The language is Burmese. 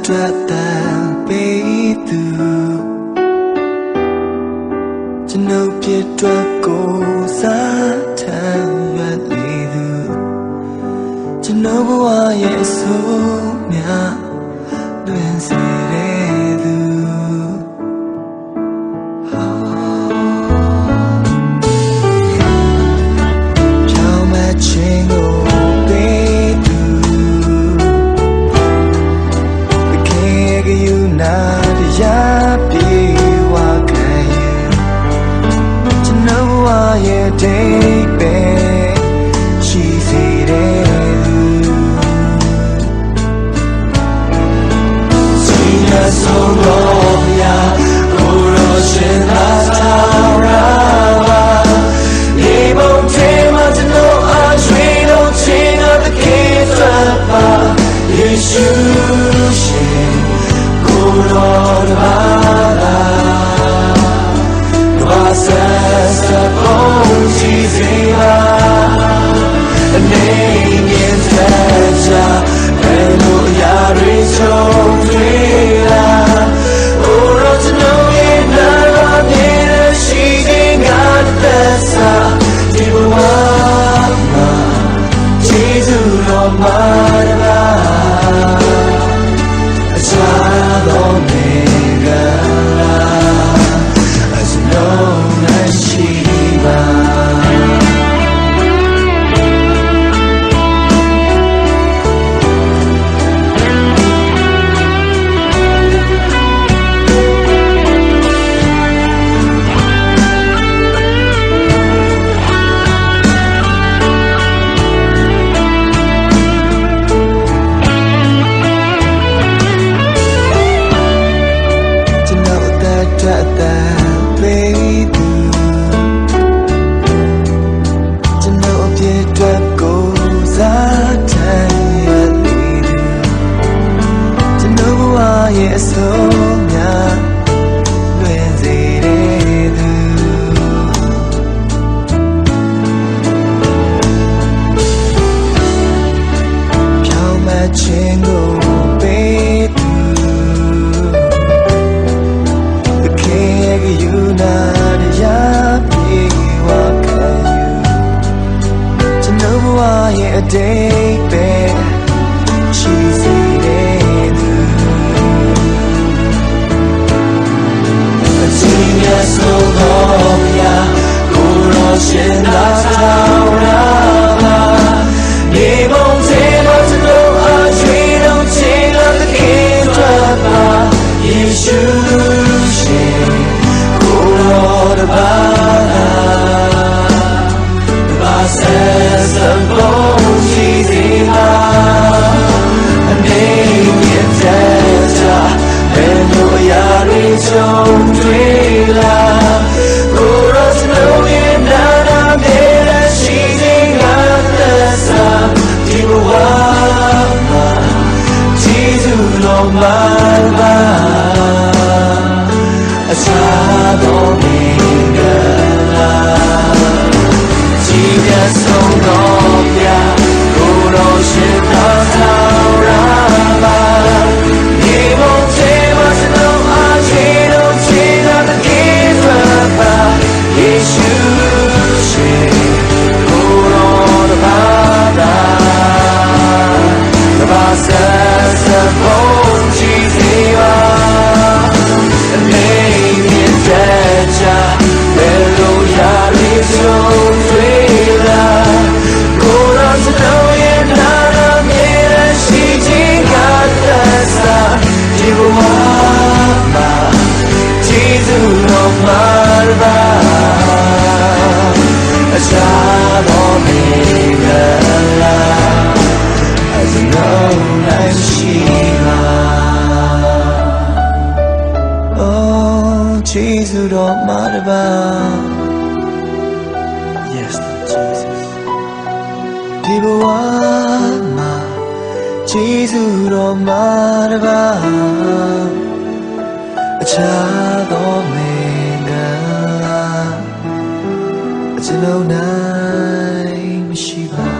အတွက်တန်ပေးသူကျွန်ုပ်ပြည့်အတွက်ကိုစားထမ်းရွက်လေသူကျွန်ုပ်ဘဝရဲ့အဆိုးများတွင်စေတဲ့သူဖြောင်းမခြင်းကိုပေးသူတကယ်ကယူနာတရားပြေဝခံယူကျွန်ုပ်ဘဝရဲ့ဒိတ်ပဲရှိစေတဲ့သူဆုံးတော်မြတ်ကိုယ်တော်ရှင်သာတော်ရာပါဒီဘုံထဲမှာကျွန်တော်အားရွှေတော်ခြင်းအသခင်တော်ပါယေရှုရှင်ကိုယ်တော်တပါးသာဘာဆက်စပုံးရှိစေပါအနေနဲ့သက်ချဘယ်လိုအရာတွေဆုံးတွေ့အဆုံးများလွင်စေတဲ့သူဖြောင်းမခြင်းကိုပေးသူတကယ်ကယူနာတရားပြေဝခံယူကျွန်ုပ်ဘဝရဲ့အတိတ်ပဲရှိစေတဲ့သူဆုံးတော်မြတ်ကိုယ်တော်ရှင်သာတော်ရာပါဒီဘုံထဲမှာကျွန်တော်အားရွှေတော်ခြင်းအသခင်တော်ပါယေရှုရှင်ကိုယ်တော်တပါးသာဘာဆက်စပုံးရှိစေပါအနေနဲ့သက်သာဘယ်လိုအရာတွေဆုံးတွေ့အချာတော်မင်္ဂလာကြည်ပြဆုံးတော်မြတ်ကိုယ်တော်ရှင်သာတော်ရာပါဒီဘုံထဲမှာကျွန်တော်အားရှိတော်ခြင်းအသခင်တော်ပါယေရှုရှင်ကိုယ်တော်တပါးသာတပါးဆက်စပုံးကြည်စေပါJesus, don't matter about. Yes, Lord Jesus. People want my Jesus, don't matter about. A child of me, a child of name, Shiva.